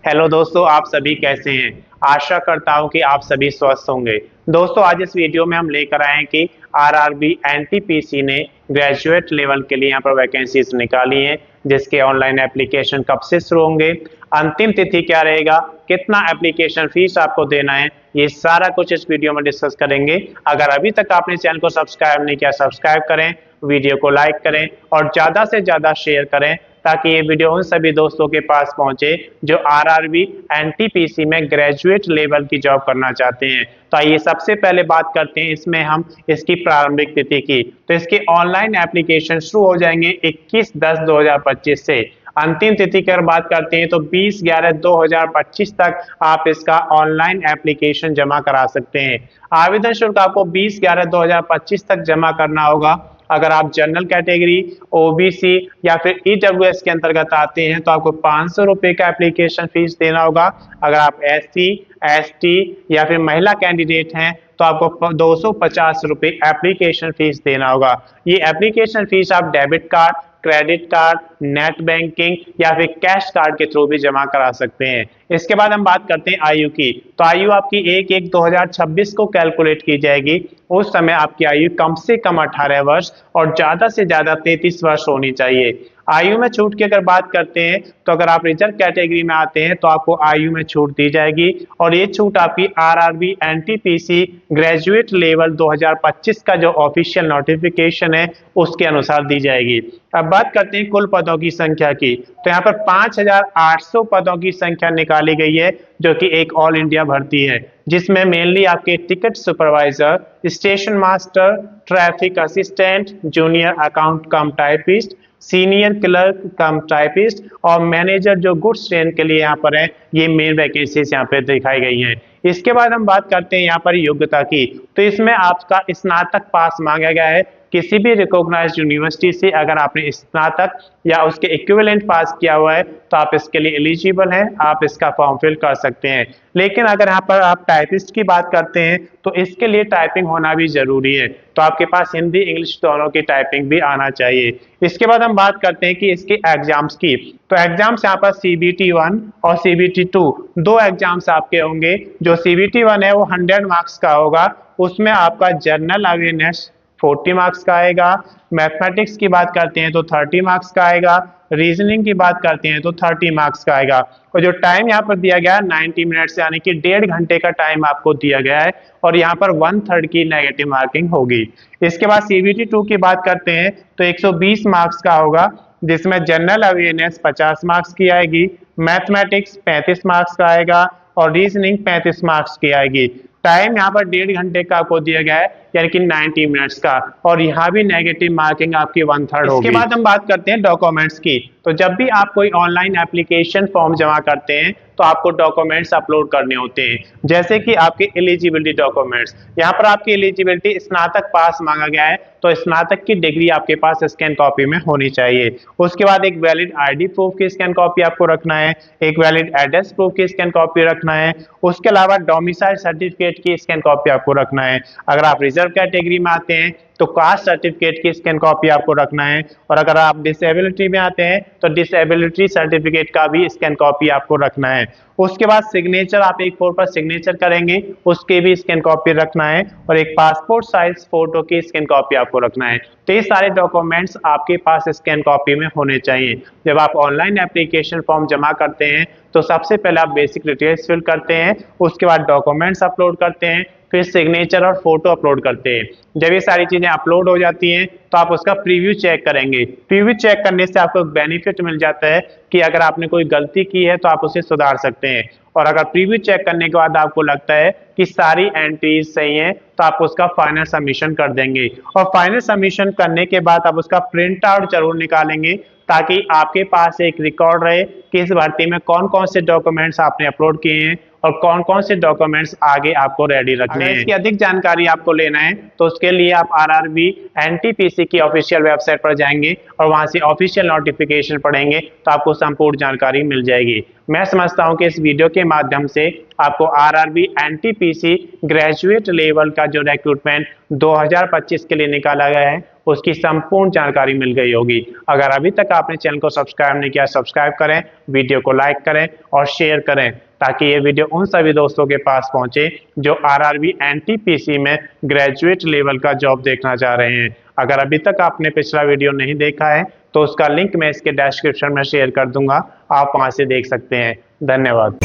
Hello दोस्तों, आप सभी कैसे हैं। आशा करता हूं कि आप सभी स्वस्थ होंगे। दोस्तों, आज इस वीडियो में हम लेकर आए हैं कि आरआरबी एनटीपीसी ने ग्रेजुएट लेवल के लिए यहाँ पर वैकेंसीज निकाली हैं, जिसके ऑनलाइन एप्लीकेशन कब से शुरू होंगे, अंतिम तिथि क्या रहेगा, कितना एप्लीकेशन फीस आपको देना है, ये सारा कुछ इस वीडियो में डिस्कस करेंगे। अगर अभी तक आपने चैनल को सब्सक्राइब नहीं किया, सब्सक्राइब करें, वीडियो को लाइक करें और ज़्यादा से ज़्यादा शेयर करें, ताकि ये वीडियो उन सभी दोस्तों के पास पहुंचे जो आरआरबी एनटीपीसी में ग्रेजुएट लेवल की जॉब करना चाहते हैं। तो आइए सबसे पहले बात करते हैं इसमें हम इसकी प्रारंभिक तिथि की। तो इसके ऑनलाइन एप्लीकेशन शुरू हो जाएंगे 21/10/2025 से। अंतिम तिथि की अगर बात करते हैं तो 20/11/2025 तक आप इसका ऑनलाइन एप्लीकेशन जमा करा सकते हैं। आवेदन शुल्क आपको 20/11/2025 तक जमा करना होगा। अगर आप जनरल कैटेगरी, ओबीसी या फिर ईडब्ल्यूएस के अंतर्गत आते हैं तो आपको 500 रुपये का एप्लीकेशन फीस देना होगा। अगर आप एससी, एसटी या फिर महिला कैंडिडेट हैं तो आपको 250 रुपये एप्लीकेशन फीस देना होगा। ये एप्लीकेशन फीस आप debit card, credit card, net banking या फिर कैश कार्ड के थ्रू भी जमा करा सकते हैं। इसके बाद हम बात करते हैं आयु की। तो आयु आपकी 1/1/2026 को कैलकुलेट की जाएगी। उस समय आपकी आयु कम से कम 18 वर्ष और ज्यादा से ज्यादा 33 वर्ष होनी चाहिए। आयु में छूट की अगर बात करते हैं तो अगर आप रिजर्व कैटेगरी में आते हैं तो आपको आयु में छूट दी जाएगी और ये छूट आपकी आरआरबी एनटीपीसी ग्रेजुएट लेवल 2025 का जो ऑफिशियल नोटिफिकेशन है उसके अनुसार दी जाएगी। अब बात करते हैं कुल पदों की संख्या की। तो यहाँ पर 5800 पदों की संख्या निकाली गई है, जो कि एक ऑल इंडिया भर्ती है, जिसमें मेनली आपके ticket supervisor, station master, traffic assistant, junior account कम टाइपिस्ट, सीनियर क्लर्क कम टाइपिस्ट और मैनेजर जो गुड्स ट्रेन के लिए यहाँ पर है, ये मेन वैकेंसीज यहाँ पे दिखाई गई हैं। इसके बाद हम बात करते हैं यहाँ पर योग्यता की। तो इसमें आपका स्नातक पास मांगा गया है। किसी भी रिकॉग्नाइज्ड यूनिवर्सिटी से अगर आपने स्नातक या उसके इक्विवेलेंट पास किया हुआ है तो आप इसके लिए एलिजिबल हैं, आप इसका फॉर्म फिल कर सकते हैं। लेकिन अगर यहाँ पर आप टाइपिस्ट की बात करते हैं तो इसके लिए टाइपिंग होना भी जरूरी है, तो आपके पास हिंदी इंग्लिश दोनों की टाइपिंग भी आना चाहिए। इसके बाद हम बात करते हैं कि इसके एग्जाम्स की। तो एग्जाम्स यहाँ पर CBT 1 और CBT 2 दो एग्जाम्स आपके होंगे। जो CBT 1 है वो 100 मार्क्स का होगा। उसमें आपका जनरल अवेयरनेस 40 मार्क्स का आएगा, मैथमेटिक्स की बात करते हैं तो 30 मार्क्स का आएगा, रीजनिंग की बात करते हैं तो 30 मार्क्स का आएगा। और जो टाइम यहाँ पर दिया गया है 90 मिनट्स, यानी कि 1.5 घंटे का टाइम आपको दिया गया है और यहाँ पर 1/3 की नेगेटिव मार्किंग होगी। इसके बाद CBT 2 की बात करते हैं तो 120 मार्क्स का होगा, जिसमें जनरल अवेयरनेस 50 मार्क्स की आएगी, मैथमेटिक्स 35 मार्क्स का आएगा और रीजनिंग 35 मार्क्स की आएगी। टाइम यहाँ पर 1.5 घंटे का आपको दिया गया है, यानी कि 90 मिनट्स का, और यहाँ भी नेगेटिव मार्किंग आपकी 1/3 होगी। इसके बाद हम बात करते हैं डॉक्यूमेंट्स की। तो जब भी आप कोई ऑनलाइन एप्लीकेशन फॉर्म जमा करते हैं तो आपको डॉक्यूमेंट्स अपलोड करने होते हैं, जैसे कि आपके एलिजिबिलिटी डॉक्यूमेंट्स। यहाँ पर आपकी एलिजिबिलिटी स्नातक पास मांगा गया है, तो स्नातक की डिग्री आपके पास स्कैन कॉपी में होनी चाहिए। उसके बाद एक वैलिड ID प्रूफ की स्कैन कॉपी आपको रखना है, एक वैलिड एड्रेस प्रूफ की स्कैन कॉपी रखना है। उसके अलावा डोमिसाइल सर्टिफिकेट की स्कैन कॉपी आपको रखना है। अगर आप रिजर्व कैटेगरी में आते हैं तो कास्ट सर्टिफिकेट की स्कैन कॉपी आपको रखना है, और अगर आप डिसेबिलिटी में आते हैं तो डिसेबिलिटी सर्टिफिकेट का भी स्कैन कॉपी आपको रखना है। उसके बाद सिग्नेचर आप एक फोटो पर सिग्नेचर करेंगे, उसके भी स्कैन कॉपी रखना है, और एक पासपोर्ट साइज फोटो की स्कैन कॉपी आपको रखना है। तो ये सारे डॉक्यूमेंट्स आपके पास स्कैन कॉपी में होने चाहिए। जब आप ऑनलाइन एप्लीकेशन फॉर्म जमा करते हैं तो सबसे पहले आप बेसिक डिटेल्स फिल करते हैं, उसके बाद डॉक्यूमेंट्स अपलोड करते हैं, फिर सिग्नेचर और फोटो अपलोड करते हैं। जब ये सारी चीजें अपलोड हो जाती हैं तो आप उसका प्रीव्यू चेक करेंगे। प्रीव्यू चेक करने से आपको एक बेनिफिट मिल जाता है कि अगर आपने कोई गलती की है तो आप उसे सुधार सकते हैं, और अगर प्रीव्यू चेक करने के बाद आपको लगता है कि सारी एंट्रीज सही हैं तो आप उसका फाइनल सबमिशन कर देंगे। और फाइनल सबमिशन करने के बाद आप उसका प्रिंट आउट जरूर निकालेंगे, ताकि आपके पास एक रिकॉर्ड रहे कि इस भर्ती में कौन कौन से डॉक्यूमेंट्स आपने अपलोड किए हैं और कौन कौन से डॉक्यूमेंट्स आगे आपको रेडी रखने हैं। इसकी अधिक जानकारी आपको लेना है तो उसके लिए आप आरआरबी एनटीपीसी की ऑफिशियल वेबसाइट पर जाएंगे और वहां से ऑफिशियल नोटिफिकेशन पढ़ेंगे तो आपको संपूर्ण जानकारी मिल जाएगी। मैं समझता हूं कि इस वीडियो के माध्यम से आपको आरआरबी एनटीपीसी ग्रेजुएट लेवल का जो रिक्रूटमेंट 2025 के लिए निकाला गया है उसकी संपूर्ण जानकारी मिल गई होगी। अगर अभी तक आपने चैनल को सब्सक्राइब नहीं किया, सब्सक्राइब करें, वीडियो को लाइक करें और शेयर करें ताकि ये वीडियो उन सभी दोस्तों के पास पहुंचे जो आरआरबी एनटीपीसी में ग्रेजुएट लेवल का जॉब देखना चाह रहे हैं। अगर अभी तक आपने पिछला वीडियो नहीं देखा है तो उसका लिंक मैं इसके डिस्क्रिप्शन में शेयर कर दूंगा, आप वहां से देख सकते हैं। धन्यवाद।